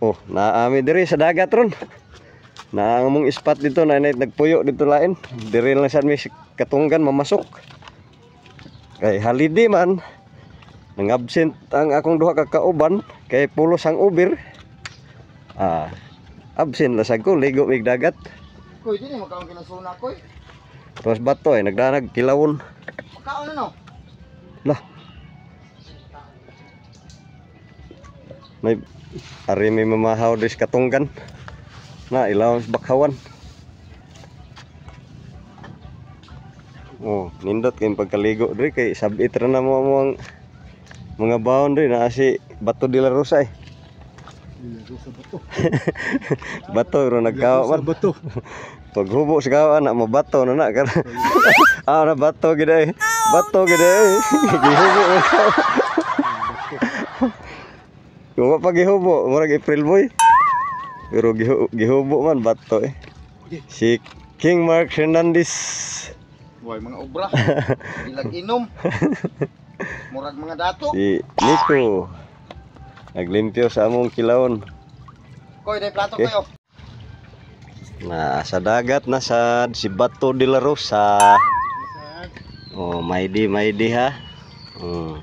Oh, naami diri sa dagat ron. Na among spot dito na nagpuyo dito lain. Diri lang sad mi katunggan mamasok. Kay holiday man. Nang absent ang akong duha ka kauban kay pulos ang Uber. Absent la sad ko ligo mig dagat. Koy, di ni makaon kinasuna koy. Terus bato ay nagdanag kilawon. Makaon ano? Lah. May ari may mamahaw dis katunggan. Na ilaw sa bakhawan. Oh, nindot kay pagkaligo diri kay sabit ra na mo ang mga baon diri na si Bato de la Rosa eh. Bato ro nagkawa man. Bato. Pag hubo sa kawa na mabato na kar. Na bato gid eh. Bato gid eh. Gihubo. Kung pa gihubo, murag April boy. Pero gihubo man bato eh. Si King Mark Hernandez. Boy, mga obra. Ilag inom. Murag mga dato. Si Nico. Naglimpyo sa among kilawon. Koy, day plato Okay. kayo. Na sa dagat na sad si Bato de la Rosa. Oh, may di ha. Koy,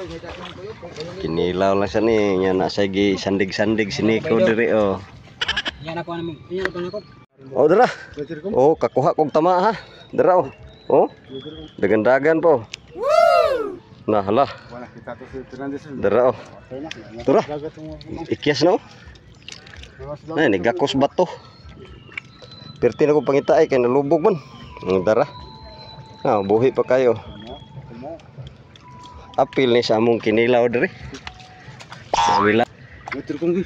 may dato kayo. Kinilaw lang siya ni, nya na siya sandig-sandig si Nico diri oh. Yan ako naman. Yan ako. Oh, dara. Oh, kakuha kog tama ha. Dara oh. Oh. Dagan-dagan po. Woo! Nah, hala. Wala kita to si Fernandez. Dara oh. Tura. Ikyas na oh. Nah, ni gakos bato. Perti na ko pangita ay kay nalubog man. Dara. Buhi pa kayo. Apil ni sa among kinilaw diri. Wala. Motor kong gi.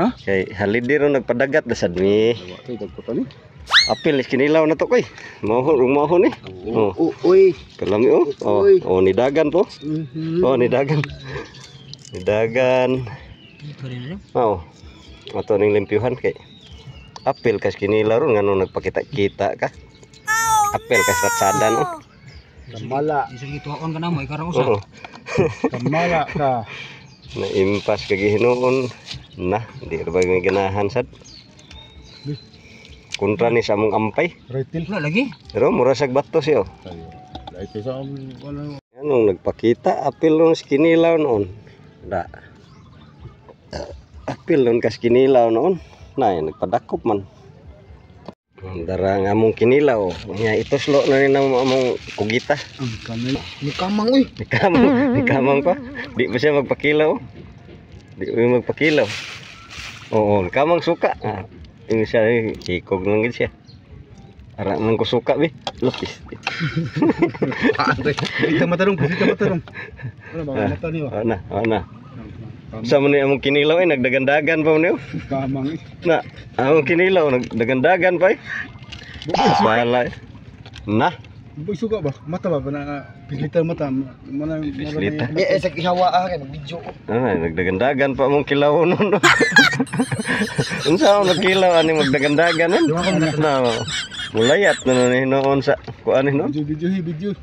Ha? Kay haliday ron nagpadagat na sad mi. Kay dagko ni. Apil ni kinilaw na to koy. Mao ni. Oh. Uy. Kalami oh. Oh, nidagan po. Oh, nidagan. Nidagan. Oh. Ato ning limpyuhan kay. Apil kas kinilaw ron ngano nagpakita-kita ka. Apil kas ratsadan oh. Kamala. Isang ituon ka na mo, ikaw usa. Oh. Kamala ka. Naimpas kagi hinuon na di ra ba may ganahan sad. Kontra ni sa among ampay. Retil. Wala lagi. Pero mura sag bato siya. Ito sa ano. Anong nagpakita apil nun sa kinilaw noon. Da. Apil nun kas kinilaw noon. Na nagpadakop man. Dara nga among kinilaw. Nya itoslo na ni nang among kugita. Ni kamang uy. Nikamang pa. Di ba siya magpakilaw? Di ba magpakilaw? Oo, nikamang suka. Ini siya hikog lang gid siya. Ara man ko suka bi. Lupis. Kita matarong. Ano ba mata niyo? Ana. Sa man ni among kinilaw ay nagdagandagan pa niyo. Kamang. Na, among kinilaw nagdagandagan pa. Bala. Na. Boy suka ba? Mata ba na pilitan mata mana Pislita. sa kihawa kay mag-video ko. Nagdagandagan pa among kilaw noon. Unsa ang nagkilaw ani magdagandagan nun? Na. Mulayat na noon sa kuan no. Video.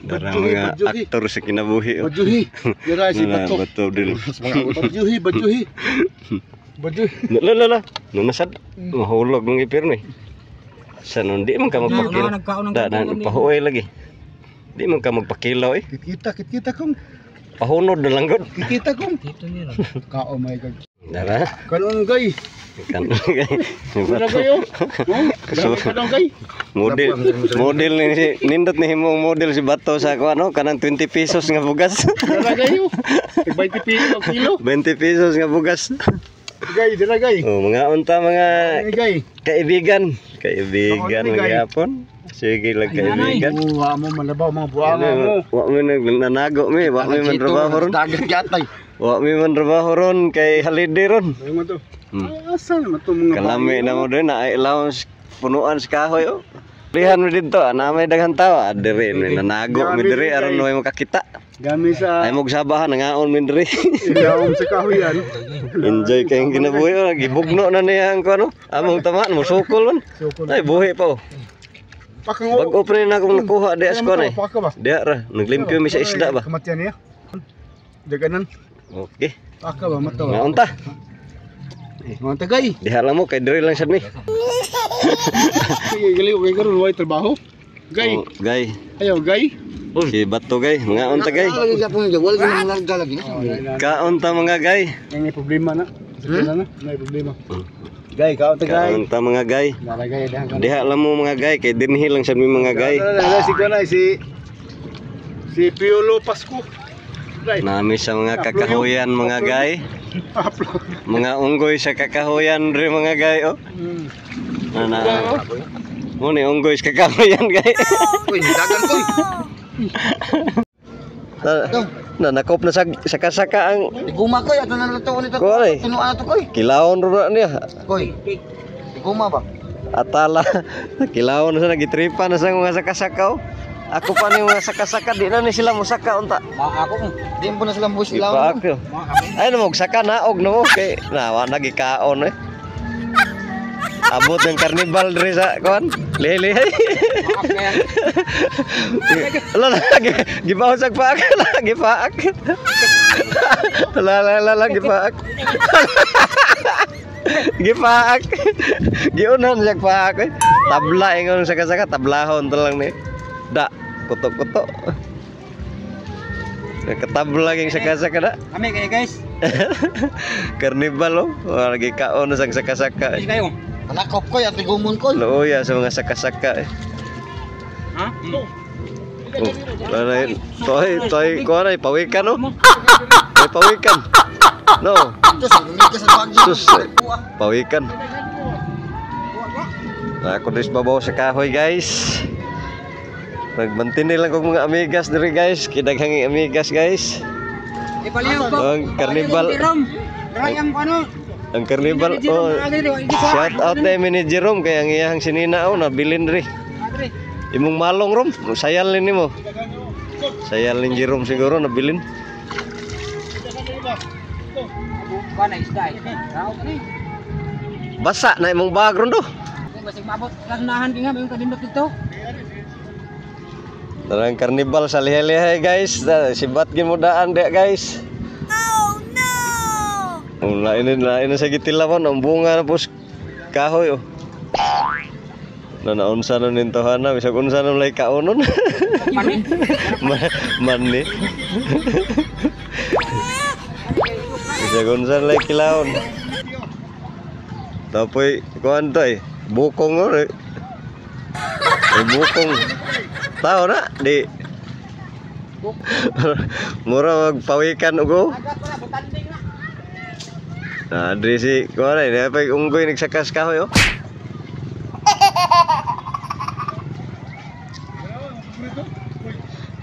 Dara mga aktor sa kinabuhi. Bajuhi. Dira si Bato. Bato dil. Bajuhi. Lala. Nunasad. Mahulog ng ipirno eh. Sa nun di man ka magpakilaw. Pahuoy lagi. Di man ka magpakilaw eh. Kita kong. Pahunod na lang gud. Kita kong. Dito niya. Oh my god. Dara. Kanon gay. Kan. Dira kayo. Kanon gay. Model ni si nindot ni himong model si Bato sa kuan no kanang 20 pesos nga bugas. Dira kayo. 20 pesos ang kilo. 20 pesos nga bugas. Gay, dira gay. Oh, mga unta mga Gay. kaibigan magyapon. Sige lang kaibigan. Wa mo malabaw mga buanga mo. Wa mo nagnanago mi, wa mi man trabaho ron. Dagat yatay. Wa mi man trabaho ron kay holiday ron. Ay mo to. Asan mo to mga Kalami na mo din na allowance punuan sa kahoy oh. Lihan mo dito, na may daghang tawa. Diri nanago mi diri aron way makakita. Gami sa Ay magsabahan nangaon mi diri. ilawom sa kahoyan. Enjoy kayong kinabuhi oh. Gibugno na niya ang kuno. Among tamaan mo sukol man. Ay buhi pa oh. Pakang Bag-o pa rin akong nakuha di asko na eh. Paka ba? Diya ra, naglimpyo mi sa isda ba? Kamatian niya. Daganan. Okay. Aka ba mata ba? Nga unta. Mga tagay. Diha lang mo kay diri lang sad mi. Sige, gali okay karon way trabaho. Gay. Oh, gay. Ayaw gay. Si Bato gay, mga unta gay. Kaunta mga gay. May problema na. Sakit na. May problema. Gay, kaon ta gay. Kaunta mga gay. Nalagay dahan ka. Diha lang mo mga gay kay dinhi lang sad mi mga gay. Si ko na si Piolo Pasco. Gay. Nami sa mga kakahuyan mga gay. Mga unggoy sa kakahuyan diri mga gay oh. Na. Mo ni unggoy sa kakahuyan gay. Uy, dagan ko. Nakop na sa saka-saka ang Iguma koy, ato na luto nito. Koy. Tinuan ato koy. kilawon ro na niya. Koy. Iguma ba? Atala kilawon na sa nagitripa na sa mga saka-saka oh. Ako pa ni mga saka-saka di na ni sila musaka unta. Ako ko. Di mo na silang buwis Ipa ilaw. ako. Ay na saka naog no kay nawa nagikaon eh. Abot ng karnibal diri sa kon. Lili. Ala gibaw sa paak lagi paak. La gipaak. Gipaak. Giunan sa paak. Tabla ingon sa kasaka tablahon to lang ni. Da kutok-kutok. Ketabla yung saka-saka na. Kami kayo guys. Karnibal oh. Lagi kaon sa saka-saka. Kasi kayo. Panakop koy at igumon koy. Luya sa mga saka-saka eh. Ha? Toy, ko na pawikan no. May pawikan. No. Ito sa lumika sa bagyo. Sus. Pawikan. Ako dis babaw sa kahoy guys. Nagbantini lang kong mga amigas diri guys. Kidaghang amigas guys. Ipaliw ko. Ang karnibal. Rayang ano? Ang karnibal. Oh, shout out na ni Jerome kay ang iyang sinina oh nabilin diri. Imong malong rom, sayal ni mo. Sayal ni Jerome siguro nabilin. Kana isda. Raw kani. Basa na imong background do. Basig mabot ganahan kinga may kadindot dito. Darang karnibal sa lihay-lihay guys. Sibat gyud mo daan dia guys. Lain sa gitilawon ang bunga na pus kahoy oh. Naunsa na nintohan na bisag unsa na lay kaonon. Mani. Bisag unsa lay kilawon. Tapoy kuan to bukong oh. Bukong. Tao na di. Mura magpawikan ugo. Nah, diri si kuan ay napay unggoy nagsakas kahoy oh.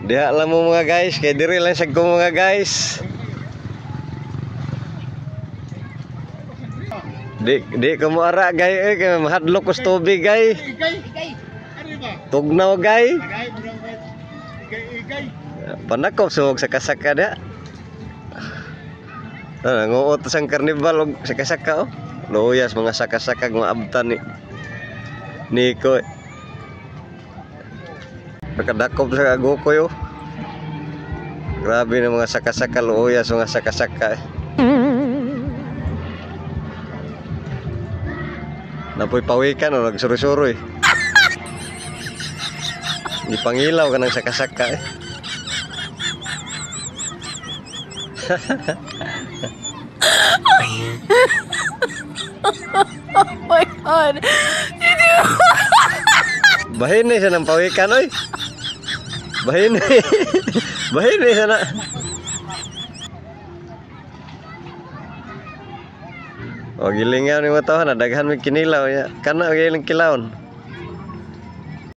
Diha lang mo mga guys, kay diri lang sa ko mga guys. Di ko mo ara gay kay mahadlok ko sa tubig gay. Tugnaw gay. Panakop sumog sa kasaka dia. Nguot sang karnibal og saka-saka oh. Luyas mga saka-saka maabtan ni ko. Nakadakop sa agokoy oh. Grabe na mga saka-saka luyas mga saka-saka. Napoy pawikan oh nagsuro-suro eh. Dipangilaw ka ng saka-saka eh. Oh my God. Bahin na siya ng pawikan oy. Bahin na. Bahin na siya na. O gilingaw ni mo tawhan na daghan mi kinilaw ya. Kana giling kilawon.